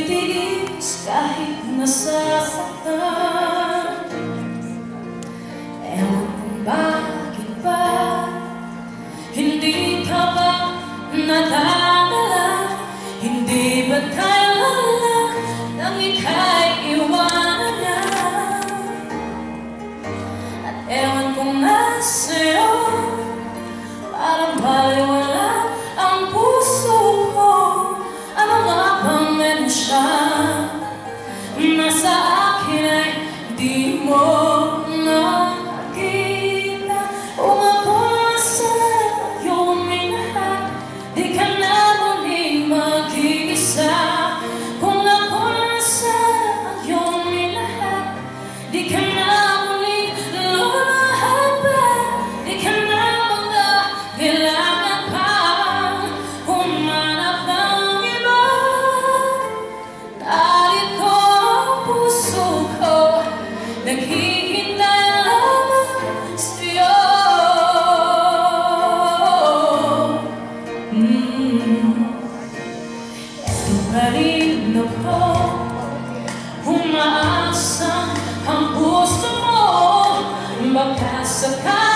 titiis kahit nasasaktan. Ewan kung bakit ba hindi ka ba nadadala? Hindi ba kailan lang nang ika'y iwanan na? At ewan kung nasa'yo, parang baliwala ang puso ko. Ano nga bang meron siya na sa akin ay di mo nakita? Kung ako nasa iyong minahal, di ka na muling mag-iisa. Kung ako nasa iyong minahal, di ka na muling lumahal pa. Di ka na magkakailangan pa humanap ng iba. Dahil ko ang puso ko naghihintay lamang sa'yo. Eto pa rin ako, umaasa ang puso mo, baka sakali